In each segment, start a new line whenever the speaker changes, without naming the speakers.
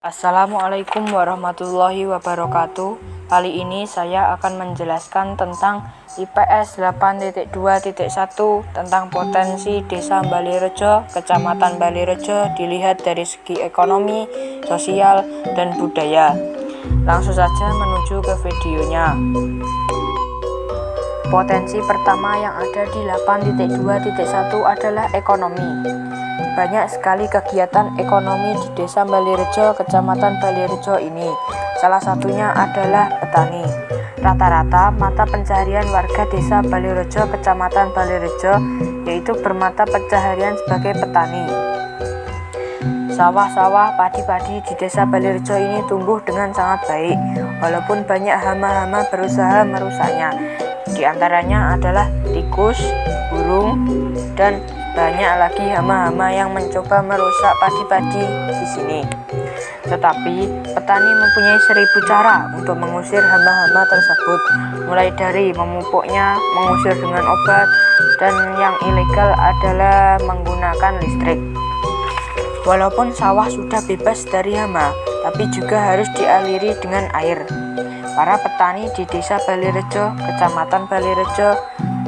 Assalamualaikum warahmatullahi wabarakatuh. Kali ini saya akan menjelaskan tentang IPS 8.2.1 tentang potensi Desa Balirejo, Kecamatan Balirejo dilihat dari segi ekonomi, sosial, dan budaya. Langsung saja menuju ke videonya. Potensi pertama yang ada di 8.2.1 adalah ekonomi. Banyak sekali kegiatan ekonomi di Desa Balirejo, Kecamatan Balirejo ini. Salah satunya adalah petani. Rata-rata mata pencaharian warga Desa Balirejo, Kecamatan Balirejo yaitu bermata pencaharian sebagai petani. Sawah-sawah, padi-padi di Desa Balirejo ini tumbuh dengan sangat baik, walaupun banyak hama-hama berusaha merusaknya. Di antaranya adalah tikus, burung, dan banyak lagi hama-hama yang mencoba merusak padi-padi di sini. Tetapi petani mempunyai 1000 cara untuk mengusir hama-hama tersebut, mulai dari memupuknya, mengusir dengan obat, dan yang ilegal adalah menggunakan listrik. Walaupun sawah sudah bebas dari hama, tapi juga harus dialiri dengan air. Para petani di Desa Balirejo, Kecamatan Balirejo,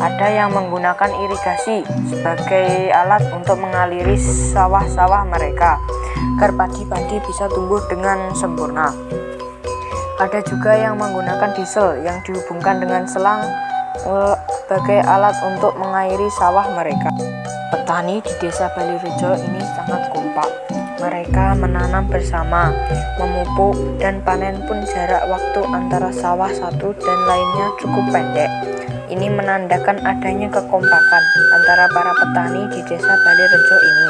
ada yang menggunakan irigasi sebagai alat untuk mengaliri sawah-sawah mereka agar padi-padi bisa tumbuh dengan sempurna. Ada juga yang menggunakan diesel yang dihubungkan dengan selang sebagai alat untuk mengairi sawah mereka. Petani di Desa Balirejo ini sangat kompak. Mereka menanam bersama, memupuk, dan panen pun jarak waktu antara sawah satu dan lainnya cukup pendek. Ini menandakan adanya kekompakan antara para petani di Desa Balirejo ini.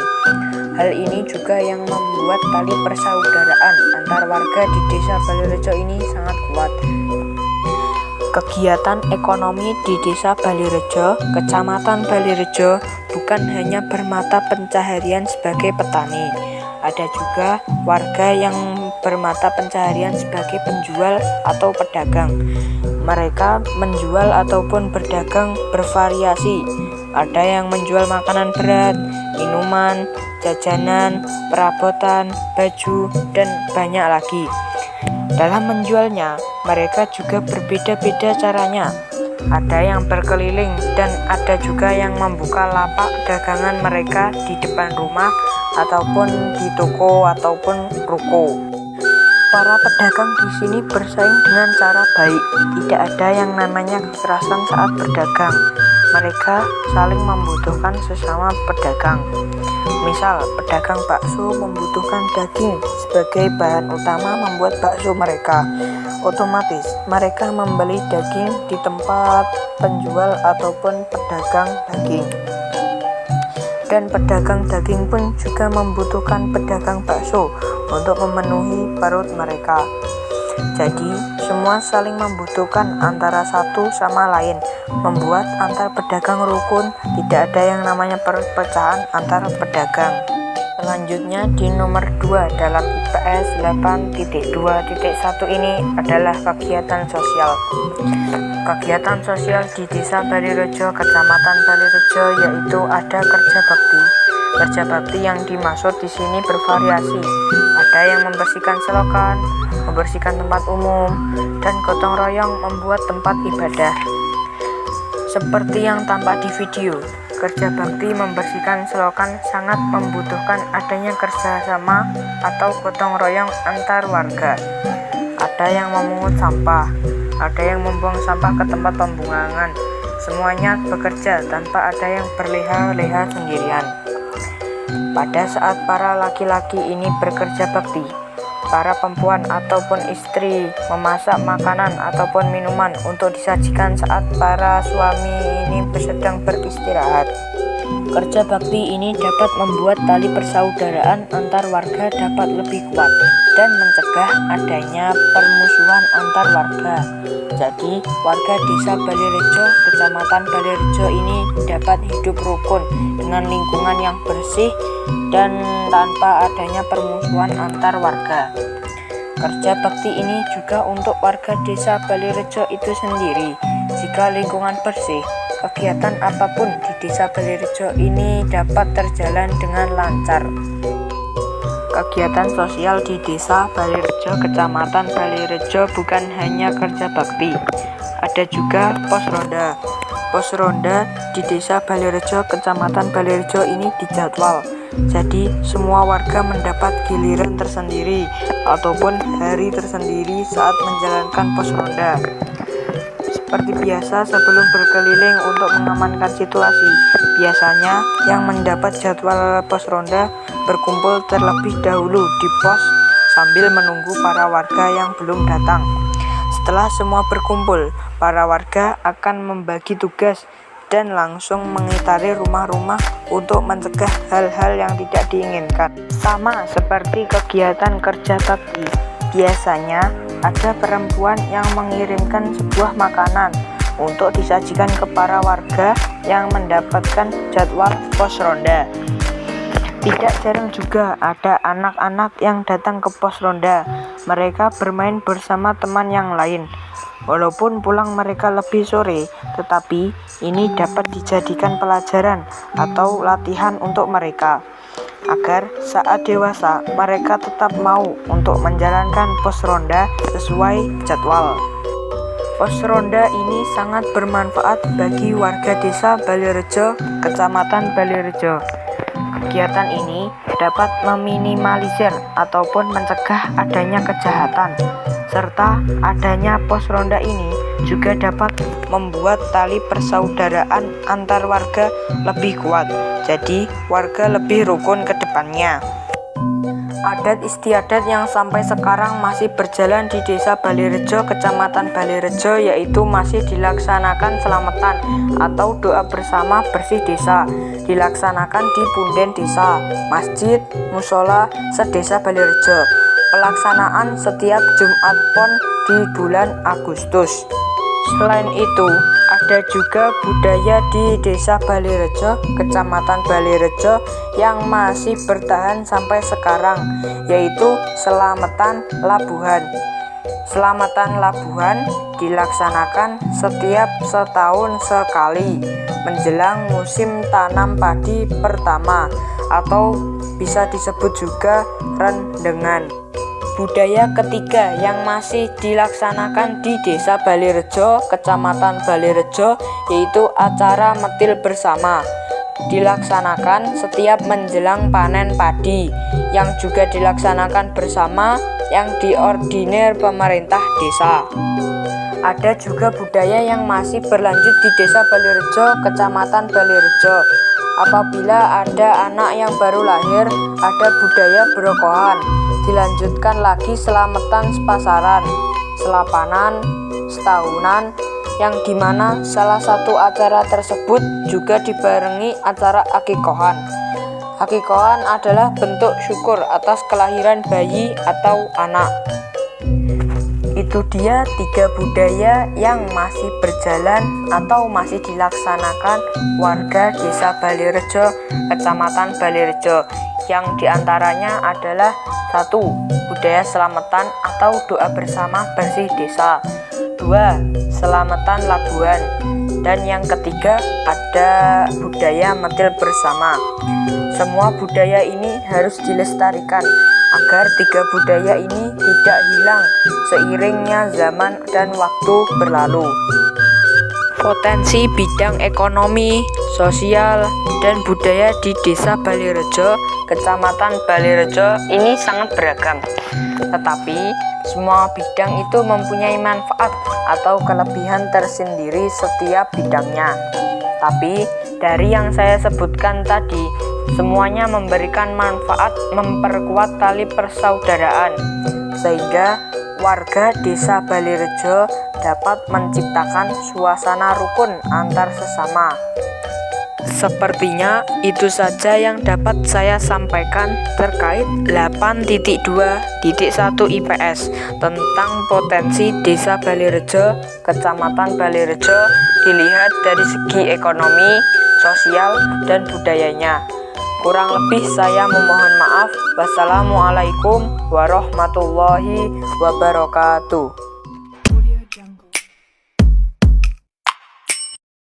Hal ini juga yang membuat tali persaudaraan antar warga di Desa Balirejo ini sangat kuat. Kegiatan ekonomi di Desa Balirejo, Kecamatan Balirejo bukan hanya bermata pencaharian sebagai petani. Ada juga warga yang bermata pencaharian sebagai penjual atau pedagang. Mereka menjual ataupun berdagang bervariasi. Ada yang menjual makanan berat, minuman, jajanan, perabotan, baju, dan banyak lagi. Dalam menjualnya, mereka juga berbeda-beda caranya. Ada yang berkeliling dan ada juga yang membuka lapak dagangan mereka di depan rumah ataupun di toko ataupun ruko. Para pedagang di sini bersaing dengan cara baik. Tidak ada yang namanya kekerasan saat berdagang. Mereka saling membutuhkan sesama pedagang. Misal, pedagang bakso membutuhkan daging sebagai bahan utama membuat bakso mereka. Otomatis, mereka membeli daging di tempat penjual ataupun pedagang daging. Dan pedagang daging pun juga membutuhkan pedagang bakso untuk memenuhi perut mereka. Jadi, semua saling membutuhkan antara satu sama lain, membuat antar pedagang rukun, tidak ada yang namanya perpecahan antara pedagang. Selanjutnya di nomor 2 dalam IPS 8.2.1 ini adalah kegiatan sosial. Kegiatan sosial di Desa Balirejo, Kecamatan Balirejo yaitu ada kerja bakti. Kerja bakti yang dimaksud di sini bervariasi. Ada yang membersihkan selokan, membersihkan tempat umum, dan gotong royong membuat tempat ibadah. Seperti yang tampak di video, kerja bakti membersihkan selokan sangat membutuhkan adanya kerjasama atau gotong royong antar warga. Ada yang memungut sampah, ada yang membuang sampah ke tempat pembuangan. Semuanya bekerja tanpa ada yang berleha-leha sendirian. Pada saat para laki-laki ini bekerja bakti, para perempuan ataupun istri memasak makanan ataupun minuman untuk disajikan saat para suami ini sedang beristirahat. Kerja bakti ini dapat membuat tali persaudaraan antar warga dapat lebih kuat dan mencegah adanya permusuhan antar warga. Jadi, warga Desa Balirejo, Kecamatan Balirejo ini dapat hidup rukun dengan lingkungan yang bersih dan tanpa adanya permusuhan antar warga. Kerja bakti ini juga untuk warga Desa Balirejo itu sendiri. Jika lingkungan bersih, kegiatan apapun di Desa Balirejo ini dapat terjalan dengan lancar. Kegiatan sosial di Desa Balirejo, Kecamatan Balirejo bukan hanya kerja bakti, ada juga pos ronda. Pos ronda di Desa Balirejo, Kecamatan Balirejo ini dijadwal, jadi semua warga mendapat giliran tersendiri ataupun hari tersendiri saat menjalankan pos ronda. Seperti biasa, sebelum berkeliling untuk mengamankan situasi, biasanya yang mendapat jadwal pos ronda berkumpul terlebih dahulu di pos sambil menunggu para warga yang belum datang. Setelah semua berkumpul, para warga akan membagi tugas dan langsung mengitari rumah-rumah untuk mencegah hal-hal yang tidak diinginkan. Sama seperti kegiatan kerja bakti, biasanya ada perempuan yang mengirimkan sebuah makanan untuk disajikan ke para warga yang mendapatkan jadwal pos ronda. Tidak jarang juga ada anak-anak yang datang ke pos ronda. Mereka bermain bersama teman yang lain. Walaupun pulang mereka lebih sore, tetapi ini dapat dijadikan pelajaran atau latihan untuk mereka, agar saat dewasa mereka tetap mau untuk menjalankan pos ronda sesuai jadwal. Pos ronda ini sangat bermanfaat bagi warga Desa Balirejo, Kecamatan Balirejo. Kegiatan ini dapat meminimalisir ataupun mencegah adanya kejahatan, serta adanya pos ronda ini juga dapat membuat tali persaudaraan antar warga lebih kuat, jadi warga lebih rukun ke depannya. Adat istiadat yang sampai sekarang masih berjalan di Desa Balirejo, Kecamatan Balirejo, yaitu masih dilaksanakan selamatan atau doa bersama bersih desa, dilaksanakan di punden desa, masjid, musola, sedesa Balirejo. Pelaksanaan setiap Jumat Pon di bulan Agustus. Selain itu, ada juga budaya di Desa Balirejo, Kecamatan Balirejo yang masih bertahan sampai sekarang, yaitu selamatan labuhan. Selamatan labuhan dilaksanakan setiap setahun sekali menjelang musim tanam padi pertama, atau bisa disebut juga rendengan. Budaya ketiga yang masih dilaksanakan di Desa Balirejo, Kecamatan Balirejo, yaitu acara metil bersama. Dilaksanakan setiap menjelang panen padi, yang juga dilaksanakan bersama yang diordinir pemerintah desa. Ada juga budaya yang masih berlanjut di Desa Balirejo, Kecamatan Balirejo. Apabila ada anak yang baru lahir, ada budaya berokohan. Dilanjutkan lagi selamatan sepasaran, selapanan, setahunan, yang dimana salah satu acara tersebut juga dibarengi acara akikohan. Akikohan adalah bentuk syukur atas kelahiran bayi atau anak. Itu dia 3 budaya yang masih berjalan atau masih dilaksanakan warga Desa Balirejo, Kecamatan Balirejo, yang diantaranya adalah 1. Budaya selamatan atau doa bersama bersih desa. 2. Selamatan labuhan. Dan yang ketiga ada budaya metil bersama. Semua budaya ini harus dilestarikan agar 3 budaya ini tidak hilang seiringnya zaman dan waktu berlalu. Potensi bidang ekonomi, sosial, dan budaya di Desa Balirejo, Kecamatan Balirejo ini sangat beragam. Tetapi semua bidang itu mempunyai manfaat atau kelebihan tersendiri setiap bidangnya. Tapi dari yang saya sebutkan tadi, semuanya memberikan manfaat memperkuat tali persaudaraan, sehingga warga Desa Balirejo dapat menciptakan suasana rukun antar sesama. Sepertinya itu saja yang dapat saya sampaikan terkait 8.2.1 IPS tentang potensi Desa Balirejo, Kecamatan Balirejo dilihat dari segi ekonomi, sosial, dan budayanya. Kurang lebih saya memohon maaf. Wassalamualaikum warahmatullahi wabarakatuh.